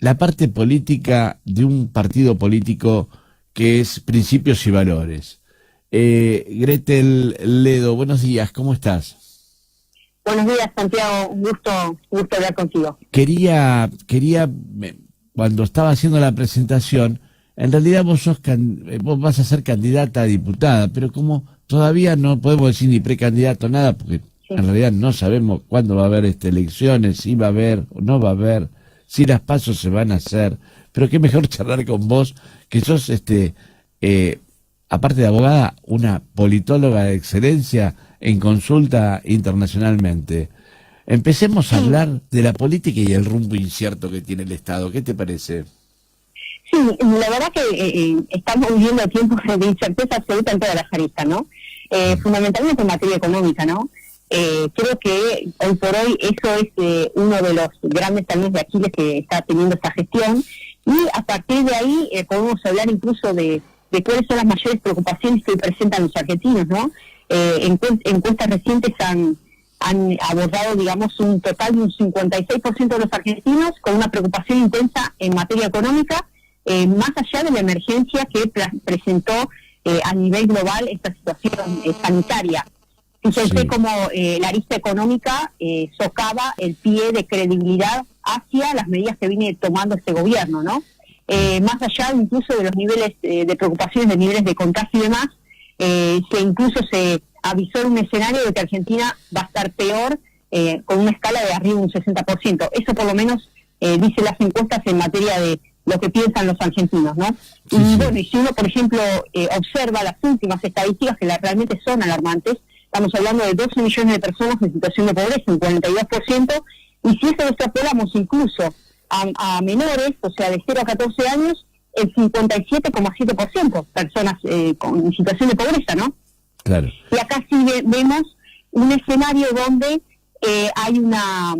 la parte política de un partido político que es Principios y Valores. Gretel Ledo, buenos días, ¿cómo estás? Buenos días, Santiago, un gusto hablar contigo. Cuando estaba haciendo la presentación, en realidad vos vas a ser candidata a diputada, pero como todavía no podemos decir ni precandidato, nada, porque Sí. en realidad no sabemos cuándo va a haber elecciones, si va a haber o no va a haber, si las pasos se van a hacer, pero qué mejor charlar con vos, que sos, aparte de abogada, una politóloga de excelencia en consulta internacionalmente. Empecemos a hablar de la política y el rumbo incierto que tiene el Estado. ¿Qué te parece? Sí, la verdad que estamos viviendo tiempos de incerteza absoluta en todas las aristas, ¿no? Fundamentalmente en materia económica, ¿no? Creo que hoy por hoy eso es uno de los grandes talones de Aquiles que está teniendo esta gestión, y a partir de ahí podemos hablar incluso de cuáles son las mayores preocupaciones que presentan los argentinos, ¿no? Encuestas recientes han abordado, digamos, un total de un 56% de los argentinos con una preocupación intensa en materia económica, más allá de la emergencia que presentó a nivel global esta situación sanitaria. Fíjense cómo la arista económica socava el pie de credibilidad hacia las medidas que viene tomando este gobierno, ¿no? Más allá incluso de los niveles de preocupaciones, de niveles de contagio y demás, que incluso se avisó en un escenario de que Argentina va a estar peor, con una escala de arriba de un 60%. Eso por lo menos dice las encuestas en materia de lo que piensan los argentinos, ¿no? Sí, y sí. bueno, y si uno, por ejemplo, observa las últimas estadísticas, que realmente son alarmantes, estamos hablando de 12 millones de personas en situación de pobreza, un 42%, y si eso lo extrapolamos incluso a menores, o sea, de 0 a 14 años, el 57,7% personas en situación de pobreza, ¿no? Claro. Y acá sí vemos un escenario donde hay una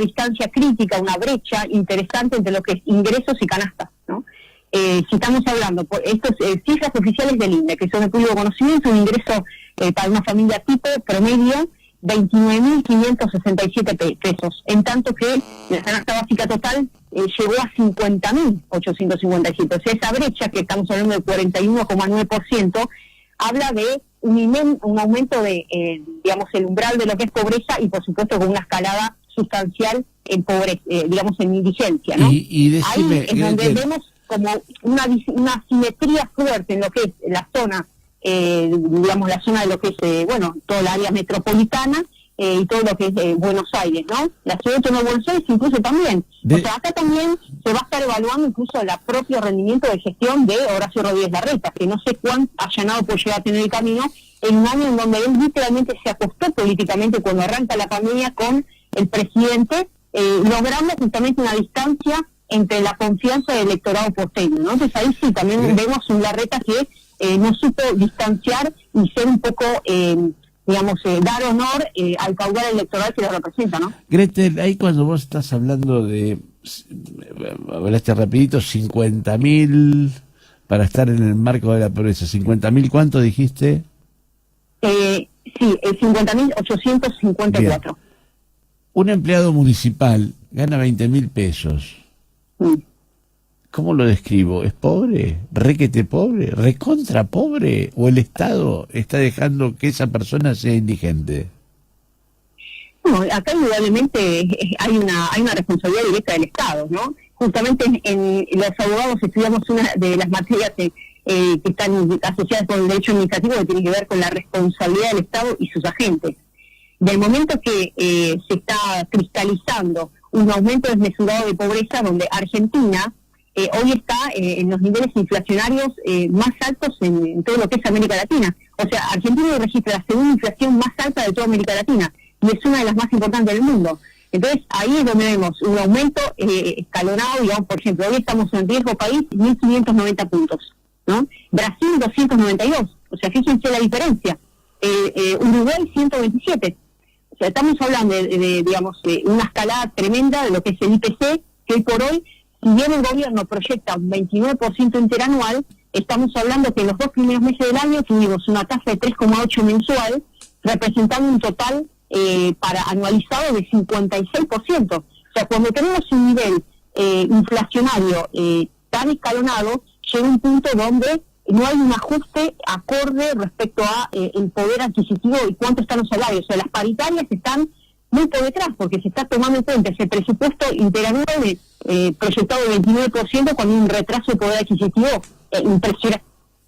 distancia crítica, una brecha interesante entre lo que es ingresos y canastas, ¿no? Si estamos hablando, por estas cifras oficiales del INDE, que son de público conocimiento, un ingreso para una familia tipo promedio, 29.567 pesos, en tanto que la canasta básica total llegó a 50.857. O sea, esa brecha, que estamos hablando del 41,9%, habla de un aumento de, digamos, el umbral de lo que es pobreza, y por supuesto con una escalada sustancial en pobreza, digamos, en indigencia, ¿no? Y decime, ahí es donde vemos como una simetría fuerte en lo que es la zona, digamos, la zona de lo que es, toda la área metropolitana, y todo lo que es Buenos Aires, ¿no? La ciudad de Buenos Aires incluso también. O sea, acá también se va a estar evaluando incluso el propio rendimiento de gestión de Horacio Rodríguez Larreta, que no sé cuán allanado puede llegar a tener el camino en un año en donde él literalmente se acostó políticamente cuando arranca la pandemia con el presidente, logrando justamente una distancia entre la confianza del electorado porteño, ¿no? Entonces ahí sí también vemos un Larreta que no supo distanciar y ser un poco, dar honor al caudal electoral que lo representa, ¿no? Gretel, ahí cuando vos estás hablando hablaste rapidito, 50.000 para estar en el marco de la pobreza, 50.000, ¿cuánto dijiste? Sí, 50.854. Bien. Un empleado municipal gana 20.000 pesos. ¿Cómo lo describo? ¿Es pobre? ¿Requete pobre? ¿Recontra pobre? ¿O el Estado está dejando que esa persona sea indigente? No, acá indudablemente hay una responsabilidad directa del Estado, ¿no? Justamente en los abogados estudiamos una de las materias que están asociadas con el derecho administrativo, que tiene que ver con la responsabilidad del Estado y sus agentes. Del momento que se está cristalizando un aumento desmesurado de pobreza, donde Argentina hoy está en los niveles inflacionarios más altos en todo lo que es América Latina. O sea, Argentina registra la segunda inflación más alta de toda América Latina, y es una de las más importantes del mundo. Entonces, ahí es donde vemos un aumento escalonado, digamos, por ejemplo, hoy estamos en riesgo país 1.590 puntos, ¿no? Brasil 292, o sea, fíjense la diferencia. Uruguay 127. O sea, estamos hablando de una escalada tremenda de lo que es el IPC, que hoy por hoy, si bien el gobierno proyecta un 29% interanual, estamos hablando que en los 2 primeros meses del año tuvimos una tasa de 3,8 mensual, representando un total para anualizado de 56%. O sea, cuando tenemos un nivel inflacionario tan escalonado, llega un punto donde no hay un ajuste acorde respecto a el poder adquisitivo y cuánto están los salarios. O sea, las paritarias están muy por detrás, porque se está tomando en cuenta ese presupuesto interanual proyectado de 29% con un retraso de poder adquisitivo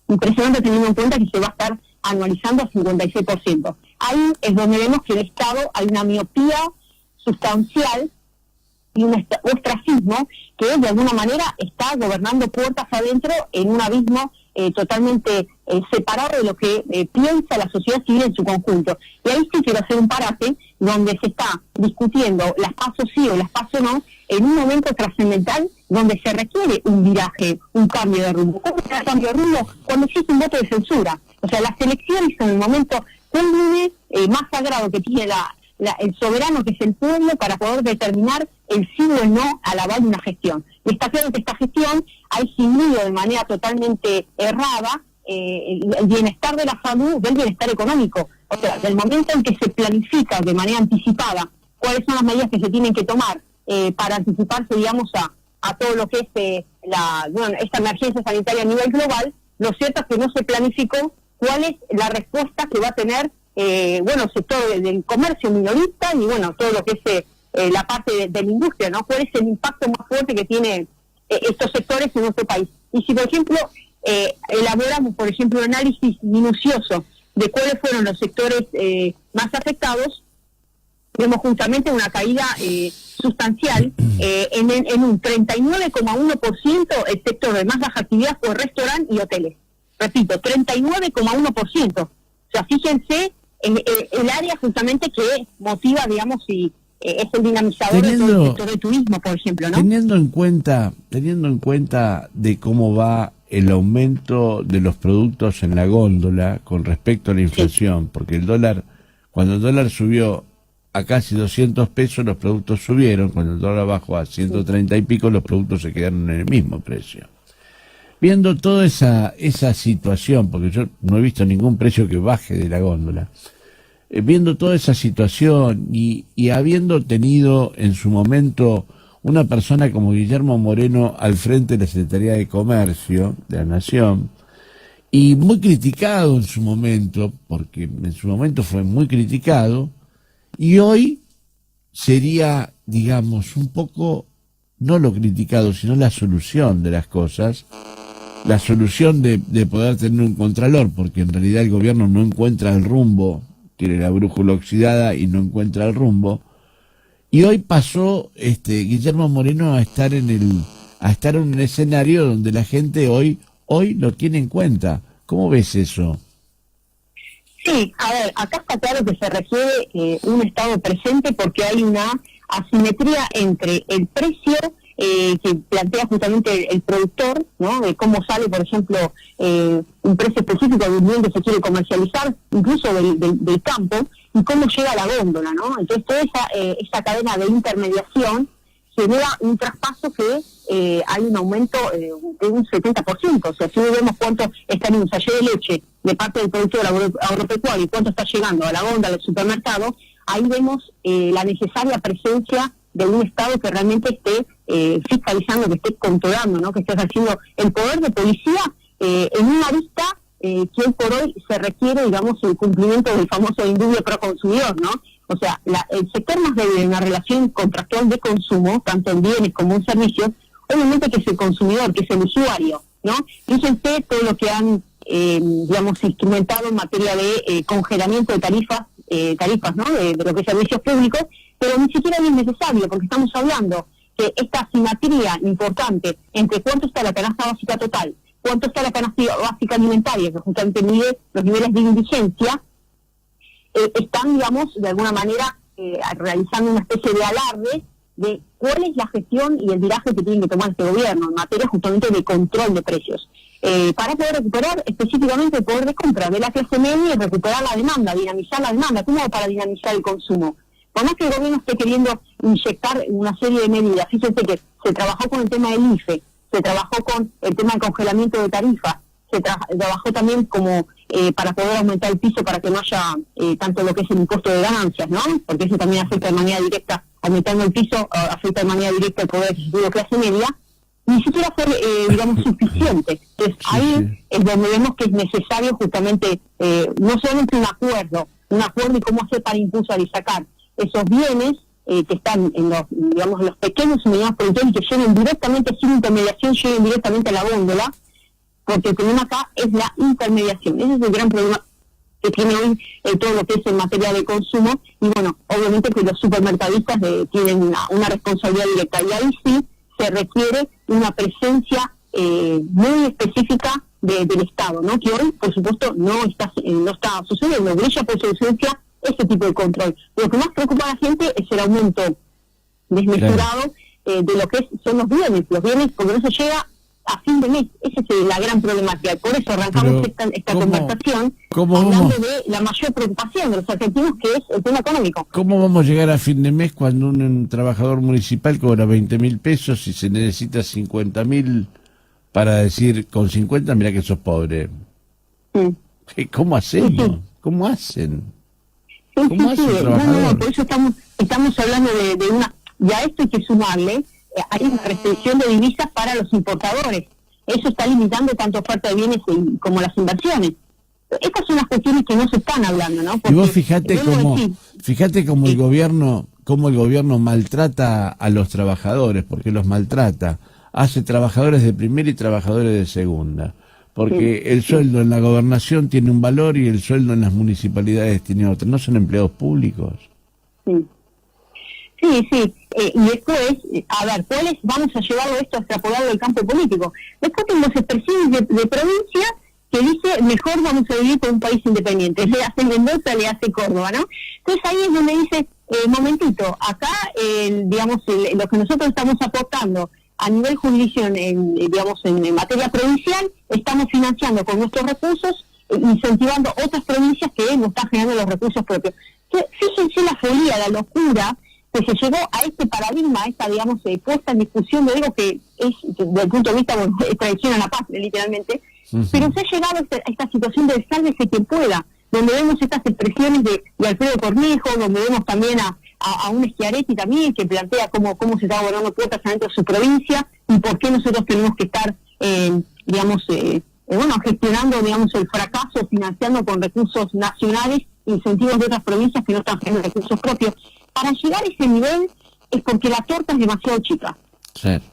impresionante, teniendo en cuenta que se va a estar anualizando a 56%. Ahí es donde vemos que el Estado hay una miopía sustancial y un ostracismo que de alguna manera está gobernando puertas adentro en un abismo totalmente separado de lo que piensa la sociedad civil en su conjunto. Y ahí sí quiero hacer un parate donde se está discutiendo las pasos sí o las pasos no en un momento trascendental donde se requiere un viraje, un cambio de rumbo. ¿Cómo se da cambio de rumbo? Cuando existe un voto de censura. O sea, las elecciones son el momento cúlmine más sagrado que tiene el soberano, que es el pueblo, para poder determinar el sí o el no al aval de una gestión. Y está claro que esta gestión ha eximido de manera totalmente errada el bienestar de la salud del bienestar económico. O sea, del momento en que se planifica de manera anticipada cuáles son las medidas que se tienen que tomar para anticiparse, digamos, a todo lo que es esta emergencia sanitaria a nivel global, lo cierto es que no se planificó cuál es la respuesta que va a tener el sector del comercio minorista y todo lo que es la parte de la industria, ¿no? ¿Cuál es el impacto más fuerte que tiene estos sectores en nuestro país? Y si, por ejemplo, elaboramos, por ejemplo, un análisis minucioso de cuáles fueron los sectores más afectados, vemos justamente una caída sustancial en un 39,1% el sector de más baja actividad fue restaurante y hoteles. Repito, 39,1%. O sea, fíjense el área justamente que motiva, digamos, y es el dinamizador de todo el sector del turismo, por ejemplo, ¿no? Teniendo en cuenta de cómo va el aumento de los productos en la góndola con respecto a la inflación, porque cuando el dólar subió a casi 200 pesos, los productos subieron; cuando el dólar bajó a 130 y pico, los productos se quedaron en el mismo precio. Viendo toda esa situación, porque yo no he visto ningún precio que baje de la góndola, viendo toda esa situación y habiendo tenido en su momento una persona como Guillermo Moreno al frente de la Secretaría de Comercio de la Nación, y muy criticado en su momento, porque en su momento fue muy criticado, y hoy sería, digamos, un poco, no lo criticado, sino la solución de las cosas, la solución de poder tener un contralor, porque en realidad el gobierno no encuentra el rumbo, tiene la brújula oxidada y no encuentra el rumbo. Y hoy pasó Guillermo Moreno a estar en un escenario donde la gente hoy lo tiene en cuenta. ¿Cómo ves eso? Sí, a ver, acá está claro que se requiere un Estado presente porque hay una asimetría entre el precio que plantea justamente el productor, ¿no? De cómo sale, por ejemplo, un precio específico de un bien que se quiere comercializar, incluso del campo, y cómo llega a la góndola, ¿no? Entonces toda esa cadena de intermediación genera un traspaso que hay un aumento de un 70%. O sea, si vemos cuánto está en un sachet de leche de parte del productor agropecuario y cuánto está llegando a la góndola del supermercado, ahí vemos la necesaria presencia de un Estado que realmente esté fiscalizando, que esté controlando, ¿no? Que esté haciendo el poder de policía en una vista que hoy por hoy se requiere, digamos, el cumplimiento del famoso indubio pro consumidor, ¿no? O sea, el sector más débil en una relación contractual de consumo, tanto en bienes como en servicios, obviamente que es el consumidor, que es el usuario, ¿no? Fíjense todo lo que han, digamos, instrumentado en materia de congelamiento de tarifas, ¿no? De lo que es servicios públicos, pero ni siquiera es necesario, porque estamos hablando que esta asimetría importante entre cuánto está la canasta básica total, cuánto está la canasta básica alimentaria, que justamente mide los niveles de indigencia, están, digamos, de alguna manera realizando una especie de alarde de cuál es la gestión y el viraje que tiene que tomar este gobierno en materia justamente de control de precios, para poder recuperar específicamente el poder de compra de la clase media y recuperar la demanda, dinamizar la demanda. ¿Cómo para dinamizar el consumo? Por más que el gobierno esté queriendo inyectar una serie de medidas, fíjense que se trabajó con el tema del IFE, se trabajó con el tema del congelamiento de tarifas, se trabajó también como para poder aumentar el piso para que no haya tanto lo que es el impuesto de ganancias, ¿no? Porque eso también afecta de manera directa aumentando el piso, afecta de manera directa el poder adquisitivo de clase media, ni siquiera fue, digamos, suficiente. Entonces, ahí es donde vemos que es necesario justamente, no solamente un acuerdo y cómo hacer para impulsar y sacar esos bienes que están en los, digamos, en los pequeños y medianos productores y que lleguen directamente, sin intermediación, lleguen directamente a la góndola, porque el problema acá es la intermediación. Ese es el gran problema que tiene hoy todo lo que es en materia de consumo, y bueno, obviamente que los supermercadistas tienen una responsabilidad directa, y ahí sí se requiere una presencia muy específica del Estado, ¿no? Que hoy, por supuesto, no está sucediendo. Brilla por su ausencia ese tipo de control. Lo que más preocupa a la gente es el aumento desmesurado de lo que son los bienes, porque no se llega a fin de mes. Esa es la gran problemática. Por eso arrancamos esta conversación hablando de la mayor preocupación de los argentinos, que es el tema económico. ¿Cómo vamos a llegar a fin de mes cuando un trabajador municipal cobra 20.000 pesos y se necesita 50.000 para decir, con 50 mira que sos pobre? ¿Cómo hacemos? ¿Cómo hacen? ¿Cómo hace el trabajador? No, por eso estamos hablando de una... Y a esto hay que sumarle, hay una restricción de divisas para los importadores. Eso está limitando tanto oferta de bienes como las inversiones. Estas son las cuestiones que no se están hablando, ¿no? Porque, y vos fíjate cómo el gobierno maltrata a los trabajadores, porque los maltrata. Hace trabajadores de primera y trabajadores de segunda. Porque el sueldo en la gobernación tiene un valor y el sueldo en las municipalidades tiene otro. No son empleados públicos. Sí. Y esto es, a ver, vamos a llevarlo esto a extrapolarlo al campo político. Después tenemos expresiones de provincia que dice, mejor vamos a vivir con un país independiente. Le hace Mendoza, le hace Córdoba, ¿no? Entonces ahí es donde dice, momentito, acá, digamos, lo que nosotros estamos aportando a nivel jurisdicción, digamos, en materia provincial, estamos financiando con nuestros recursos, incentivando otras provincias que no están generando los recursos propios. Fíjense la folía, la locura que se llegó a este paradigma, esta, digamos, puesta en discusión de algo que es, desde el punto de vista, bueno, es traición a la paz, literalmente, pero se ha llegado a esta situación de sálvese quien pueda, donde vemos estas expresiones de Alfredo Cornejo, donde vemos también a un Schiaretti también, que plantea cómo se está abordando cuotas adentro de su provincia, y por qué nosotros tenemos que estar, digamos, gestionando, digamos, el fracaso, financiando con recursos nacionales incentivos de otras provincias que no están generando recursos propios. Para llegar a ese nivel es porque la torta es demasiado chica,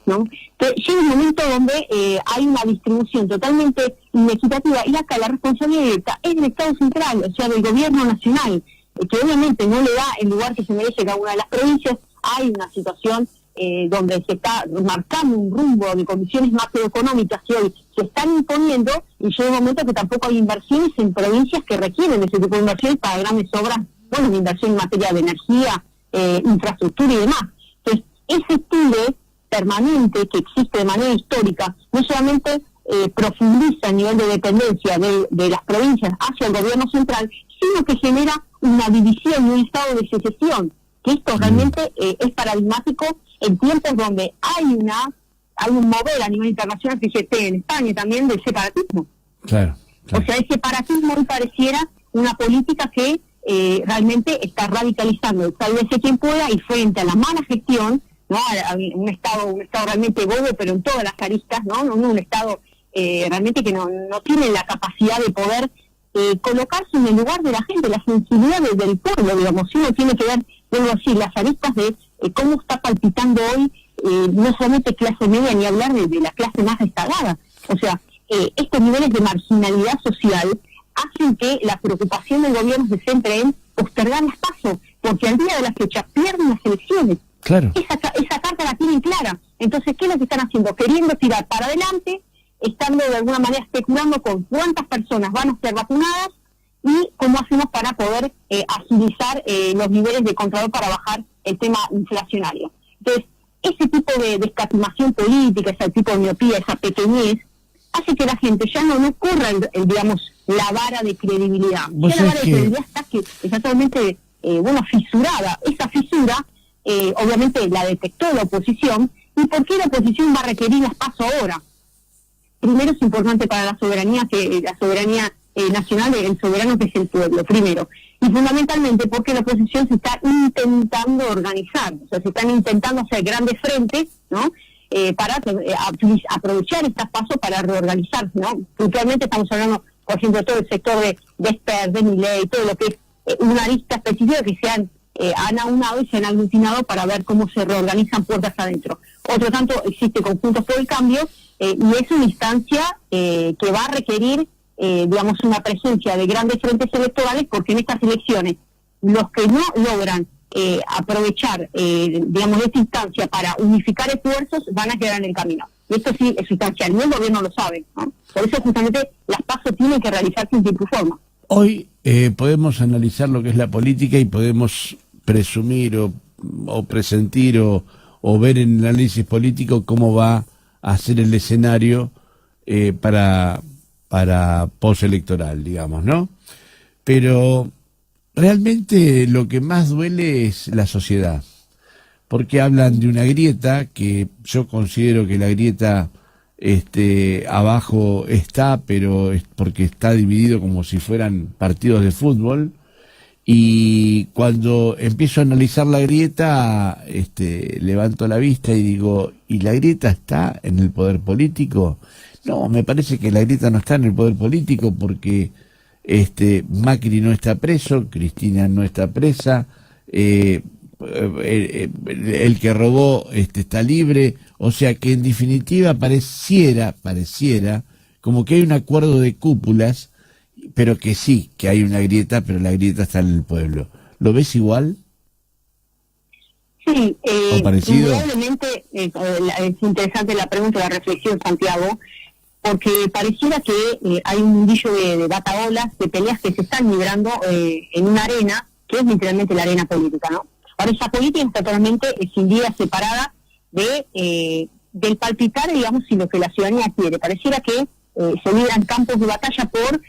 ¿no? Entonces, llega un momento donde hay una distribución totalmente inequitativa, y acá la responsabilidad directa es del Estado central, o sea, del gobierno nacional, que obviamente no le da el lugar que se merece cada una de las provincias. Hay una situación donde se está marcando un rumbo de condiciones macroeconómicas que hoy se están imponiendo, y llega un momento que tampoco hay inversiones en provincias que requieren ese tipo de inversiones para grandes obras, bueno, de inversión en materia de energía, infraestructura y demás. Entonces, ese tire permanente que existe de manera histórica, no solamente profundiza el nivel de dependencia de las provincias hacia el gobierno central, sino que genera una división y un estado de secesión, que esto realmente es paradigmático en tiempos donde hay un mover a nivel internacional, fíjate, en España también, del separatismo. Claro. O sea, el separatismo hoy pareciera una política que realmente está radicalizando el sálvese quien pueda, y frente a la mala gestión, ¿no? A un estado realmente bobo, pero en todas las aristas, ¿no? Un estado realmente que no tiene la capacidad de poder colocarse en el lugar de la gente, la sensibilidad del pueblo, digamos. Si uno tiene que ver, vuelvo a decir, las aristas de cómo está palpitando hoy, no solamente clase media, ni hablar de la clase más rezagada. O sea, estos niveles de marginalidad social hacen que la preocupación del gobierno se centre en postergar las pasos, porque al día de la fecha pierden las elecciones. Claro. Esa carta la tienen clara. Entonces, ¿qué es lo que están haciendo? Queriendo tirar para adelante, estando de alguna manera especulando con cuántas personas van a ser vacunadas y cómo hacemos para poder agilizar los niveles de control para bajar el tema inflacionario. Entonces, ese tipo de escatimación política, ese tipo de miopía, esa pequeñez, hace que la gente ya no corra, digamos, la vara de credibilidad. Ya la vara de credibilidad está totalmente, fisurada. Esa fisura, obviamente, la detectó la oposición. ¿Y por qué la oposición va a requerir las PASO ahora? Primero, es importante para la soberanía nacional, el soberano que es el pueblo, primero. y fundamentalmente porque la oposición se está intentando organizar, o sea, se están intentando hacer grandes frentes, ¿no? Para aprovechar estas pasos para reorganizarse, ¿no? Puntualmente estamos hablando, por ejemplo, de todo el sector de Esper, de Milei, todo lo que es una lista específica que se han aunado y se han aglutinado para ver cómo se reorganizan puertas adentro. Otro tanto, existe Conjuntos por el Cambio, y es una instancia que va a requerir, digamos, una presencia de grandes frentes electorales, porque en estas elecciones los que no logran aprovechar, digamos, esta instancia para unificar esfuerzos van a quedar en el camino. Y esto sí es sustancial, y el gobierno lo sabe, ¿no? Por eso justamente las pasos tienen que realizarse en tiempo y forma. Hoy podemos analizar lo que es la política y podemos presumir o presentir o ver en el análisis político cómo va a ser el escenario para postelectoral, digamos, ¿no? Pero realmente lo que más duele es la sociedad, porque hablan de una grieta que yo considero que la grieta abajo está, pero es porque está dividido como si fueran partidos de fútbol, y cuando empiezo a analizar la grieta, levanto la vista y digo, ¿y la grieta está en el poder político? No, me parece que la grieta no está en el poder político porque Macri no está preso, Cristina no está presa, el que robó está libre, o sea que en definitiva pareciera como que hay un acuerdo de cúpulas, pero que sí, que hay una grieta, pero la grieta está en el pueblo. ¿Lo ves igual? Sí, ¿O parecido? Indudablemente es interesante la pregunta, la reflexión, Santiago, porque pareciera que hay un mundillo de bataolas, de peleas que se están librando en una arena, que es literalmente la arena política, ¿no? Ahora, esa política es totalmente escindida, separada del palpitar, digamos, y lo que la ciudadanía quiere. Pareciera que se libran campos de batalla por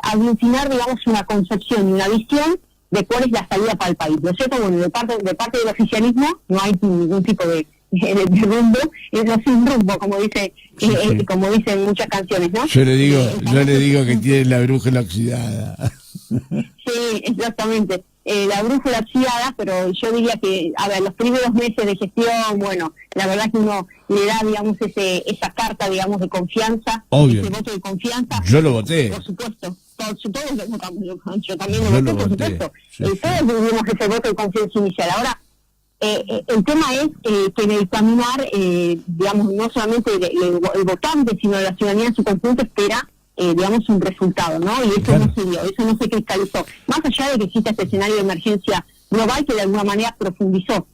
aglutinar, digamos, una concepción y una visión de cuál es la salida para el país. ¿No es cierto? Bueno, de parte del oficialismo no hay ningún tipo de rumbo, es sin rumbo, como como dicen muchas canciones, ¿no? Yo le digo que tiene la brújula oxidada. Sí, exactamente. La brújula oxidada, pero yo diría que, a ver, los primeros meses de gestión, bueno, la verdad que uno le da, digamos, esa carta, digamos, de confianza, obvio, ese voto de confianza. Yo lo voté. Por supuesto, todos lo votamos, yo también lo voté, por supuesto. Sí, todos tuvimos ese voto de confianza inicial. Ahora, el tema es que en el caminar, digamos, no solamente el votante, sino la ciudadanía en su conjunto espera, digamos, un resultado, ¿no? Y eso claro, no se dio, eso no se cristalizó. Más allá de que exista este escenario de emergencia global que de alguna manera profundizó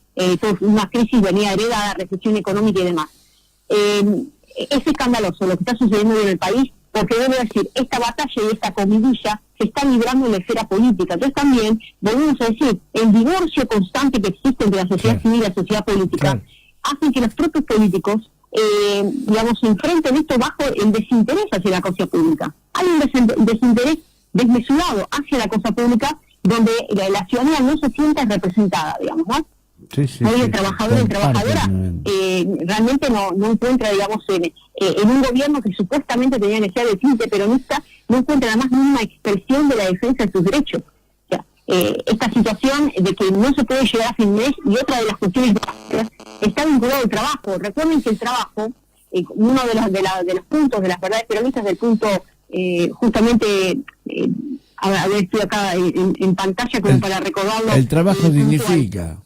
una crisis venía heredada, recesión económica y demás. Es escandaloso lo que está sucediendo hoy en el país, porque debo decir, esta batalla y esta comidilla se está librando en la esfera política. Entonces también, volvemos a decir, el divorcio constante que existe entre la sociedad civil y la sociedad política hacen que los propios políticos digamos, enfrenten esto bajo el desinterés hacia la cosa pública. Hay un desinterés desmesurado hacia la cosa pública donde la ciudadanía no se siente representada, digamos, ¿no? Sí, hoy el trabajador y trabajadora realmente no encuentra, digamos, en un gobierno que supuestamente tenía que ser de tinte peronista, no encuentra además ninguna expresión de la defensa de sus derechos. O sea, esta situación de que no se puede llegar a fin de mes, y otra de las cuestiones está vinculado al trabajo. Recuerden que el trabajo, uno de los puntos de las verdades peronistas, del punto justamente, a ver, estoy acá en pantalla como para recordarlo. El trabajo dignifica.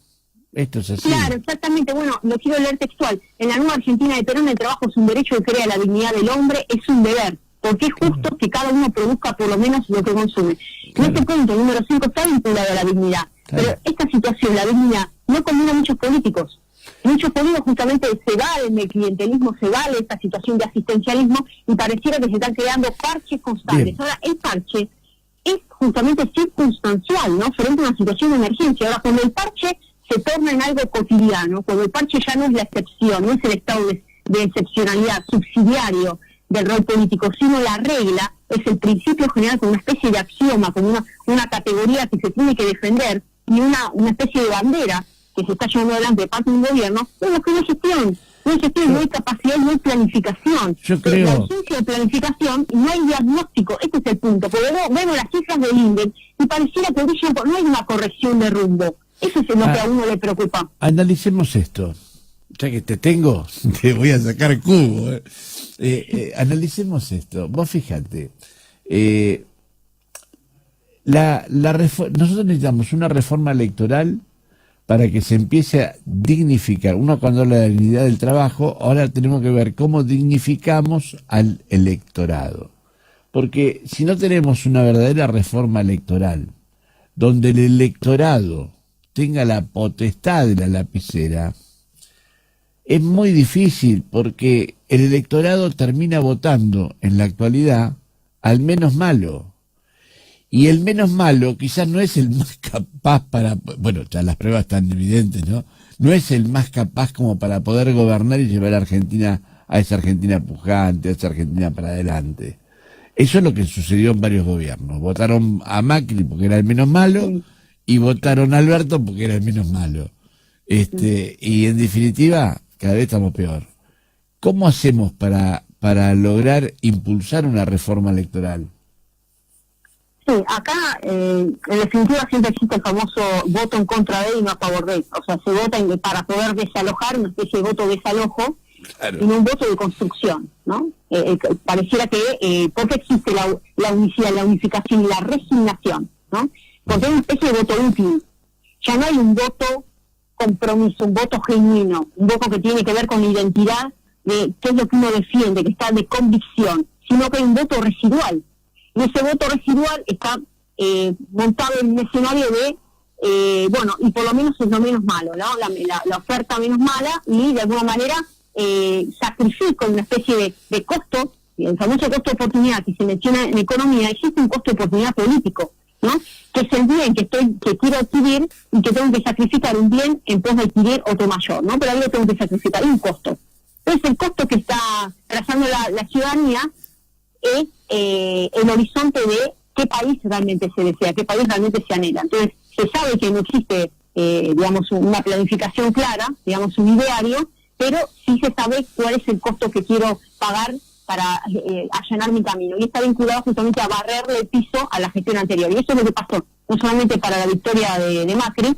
Esto es así. Claro, exactamente. Bueno, lo quiero leer textual. En la nueva Argentina de Perón, el trabajo es un derecho que crea la dignidad del hombre, es un deber, porque es justo que cada uno produzca por lo menos lo que consume. En este punto, número 5, está vinculado a la dignidad. Pero esta situación, la dignidad, no combina a muchos políticos. Muchos políticos justamente se valen del clientelismo, se vale esta situación de asistencialismo, y pareciera que se están creando parches constantes. Bien. Ahora, el parche es justamente circunstancial, ¿no? Frente a una situación de emergencia. Ahora, cuando el parche se torna en algo cotidiano, cuando el parche ya no es la excepción, no es el estado de excepcionalidad subsidiario del rol político, sino la regla, es el principio general como una especie de axioma, como una categoría que se tiene que defender, y una especie de bandera que se está llevando adelante de parte de un gobierno, bueno, que no gestión. No hay gestión, no hay capacidad, no hay planificación. Yo La creo... ausencia de planificación y no hay diagnóstico, este es el punto. Porque vemos las cifras del INDEC y pareciera que no hay una corrección de rumbo. Eso es lo que a uno le preocupa. Analicemos esto. Ya que te tengo, te voy a sacar cubo. Analicemos esto. Vos fíjate. Nosotros necesitamos una reforma electoral para que se empiece a dignificar. Uno cuando habla de la dignidad del trabajo, ahora tenemos que ver cómo dignificamos al electorado. Porque si no tenemos una verdadera reforma electoral, donde el electorado tenga la potestad de la lapicera, es muy difícil porque el electorado termina votando en la actualidad al menos malo. Y el menos malo quizás no es el más capaz para... Bueno, ya las pruebas están evidentes, ¿no? No es el más capaz como para poder gobernar y llevar a Argentina, a esa Argentina pujante, a esa Argentina para adelante. Eso es lo que sucedió en varios gobiernos. Votaron a Macri porque era el menos malo y votaron a Alberto porque era el menos malo. Y en definitiva, cada vez estamos peor. ¿Cómo hacemos para lograr impulsar una reforma electoral? Sí, acá en definitiva siempre existe el famoso voto en contra de y no a favor de. O sea, se vota para poder desalojar, una especie de voto de desalojo, claro, y no un voto de construcción, ¿no? Pareciera que, ¿por qué existe la unicidad, la unificación y la resignación, ¿no? Porque hay una especie de voto útil. Ya no hay un voto compromiso, un voto genuino, un voto que tiene que ver con la identidad de qué es lo que uno defiende, que está de convicción, sino que hay un voto residual. Y ese voto residual está montado en un escenario de, y por lo menos es lo menos malo, ¿no? La oferta menos mala y de alguna manera sacrifico una especie de costo, el famoso costo de oportunidad que se menciona en economía. Existe un costo de oportunidad político, ¿no? Que es el bien que quiero adquirir y que tengo que sacrificar un bien en pos de adquirir otro mayor, ¿no? Pero ahí lo tengo que sacrificar, un costo. Entonces el costo que está trazando la ciudadanía es el horizonte de qué país realmente se desea, qué país realmente se anhela. Entonces se sabe que no existe, una planificación clara, un ideario, pero sí se sabe cuál es el costo que quiero pagar para allanar mi camino. Y está vinculado justamente a barrerle el piso a la gestión anterior. Y eso es lo que pasó, no solamente para la victoria de Macri,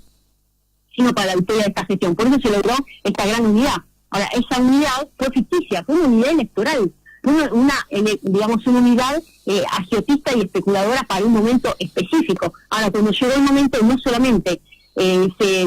sino para la victoria de esta gestión. Por eso se logró esta gran unidad. Ahora, esa unidad fue ficticia, fue una unidad electoral, una unidad agiotista y especuladora para un momento específico. Ahora, cuando llegó el momento, no solamente se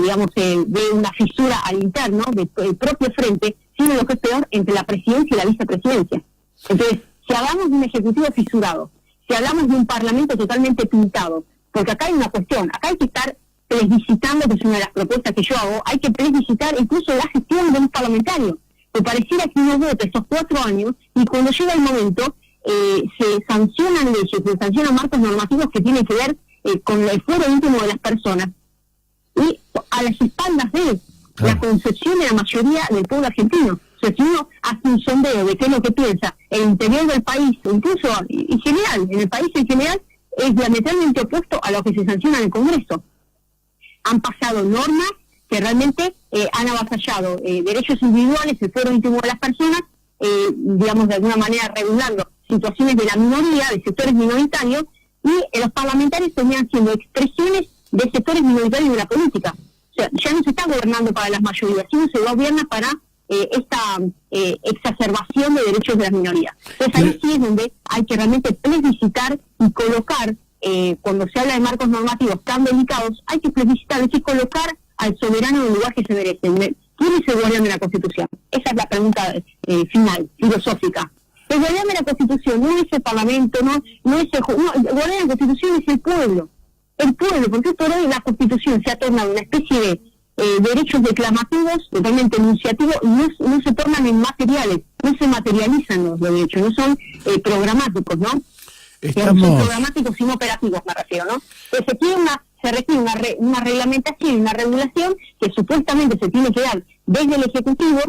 ve una fisura al interno del propio frente, sino lo que es peor, entre la presidencia y la vicepresidencia. Entonces, si hablamos de un ejecutivo fisurado, si hablamos de un parlamento totalmente pintado, porque acá hay una cuestión, acá hay que estar plebiscitando, que es una de las propuestas que yo hago, hay que plebiscitar incluso la gestión de un parlamentario, que pareciera que uno vota estos 4 años y cuando llega el momento se sancionan leyes, se sancionan marcos normativos que tienen que ver con el fuero íntimo de las personas y a las espaldas de la concepción de la mayoría del pueblo argentino. O sea, si uno hace un sondeo de qué es lo que piensa el interior del país, incluso en general, en el país en general, es diametralmente opuesto a lo que se sanciona en el Congreso. Han pasado normas que realmente han avasallado derechos individuales, el fuero íntimo de las personas, de alguna manera regulando situaciones de la minoría, de sectores minoritarios, y los parlamentarios terminan siendo expresiones de sectores minoritarios de la política. O sea, ya no se está gobernando para las mayorías, sino se gobierna para esta exacerbación de derechos de las minorías. Entonces ahí sí es donde hay que realmente plebiscitar y colocar, cuando se habla de marcos normativos tan delicados, hay que plebiscitar, hay que colocar al soberano en el lugar que se merece. ¿Quién es el guardián de la Constitución? Esa es la pregunta final, filosófica. El guardián de la Constitución no es el Parlamento, no es el guardián de la Constitución es el pueblo. El pueblo, porque por hoy la Constitución se ha tornado una especie de derechos declamativos, totalmente enunciativos, y no se tornan en materiales, no se materializan los derechos, no son programáticos, ¿no? No son programáticos sino operativos, me refiero, ¿no? Se requiere una reglamentación y una regulación que supuestamente se tiene que dar desde el Ejecutivo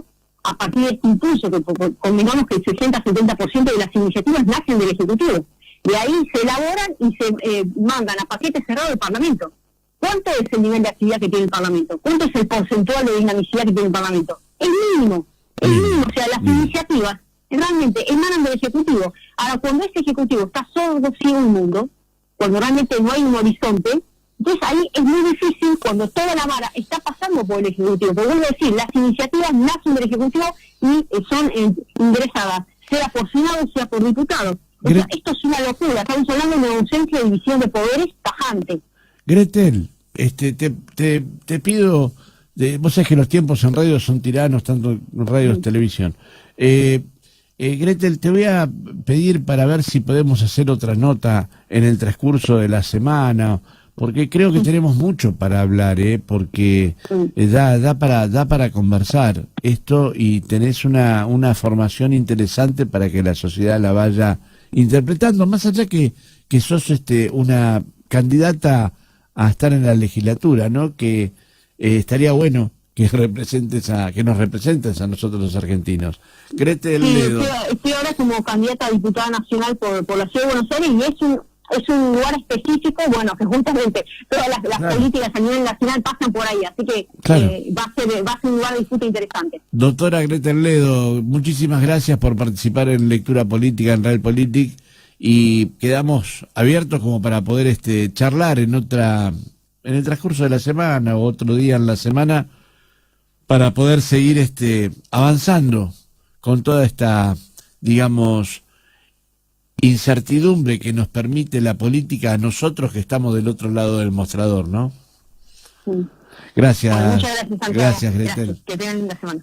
a partir de este impulso, que convengamos que el 60-70% de las iniciativas nacen del Ejecutivo. De ahí se elaboran y se mandan a paquete cerrado del Parlamento. ¿Cuánto es el nivel de actividad que tiene el Parlamento? ¿Cuánto es el porcentual de dinamicidad que tiene el Parlamento? Es mínimo. Es mismo, o sea, las iniciativas realmente emanan del Ejecutivo. Ahora, cuando ese Ejecutivo está sordo, ciego y mundo, cuando realmente no hay un horizonte, entonces ahí es muy difícil cuando toda la vara está pasando por el Ejecutivo. Porque vuelvo a decir, las iniciativas nacen del Ejecutivo y son ingresadas, sea por Senado, sea por diputado. O sea, esto es una locura. Estamos hablando de una ausencia de división de poderes tajante. Gretel, te pido, vos sabés que los tiempos en radio son tiranos, tanto en radio como televisión. Gretel, te voy a pedir para ver si podemos hacer otra nota en el transcurso de la semana, porque creo que tenemos mucho para hablar, porque da para conversar esto y tenés una formación interesante para que la sociedad la vaya interpretando, más allá que sos una candidata a estar en la legislatura, ¿no? Que estaría bueno que nos representes a nosotros los argentinos. Gretel Ledo. Estoy ahora como candidata a diputada nacional por la Ciudad de Buenos Aires y es un lugar específico, bueno, que justamente todas las políticas a nivel nacional pasan por ahí, así que va a ser un lugar de disputa interesante. Doctora Gretel Ledo, muchísimas gracias por participar en Lectura Política en Realpolitik y quedamos abiertos como para poder charlar en el transcurso de la semana o otro día en la semana para poder seguir avanzando con toda esta, digamos, incertidumbre que nos permite la política a nosotros que estamos del otro lado del mostrador, ¿no? Sí. Gracias. Bueno, muchas gracias, Santiago. Gracias, Gretel. Gracias. Que tengan linda semana.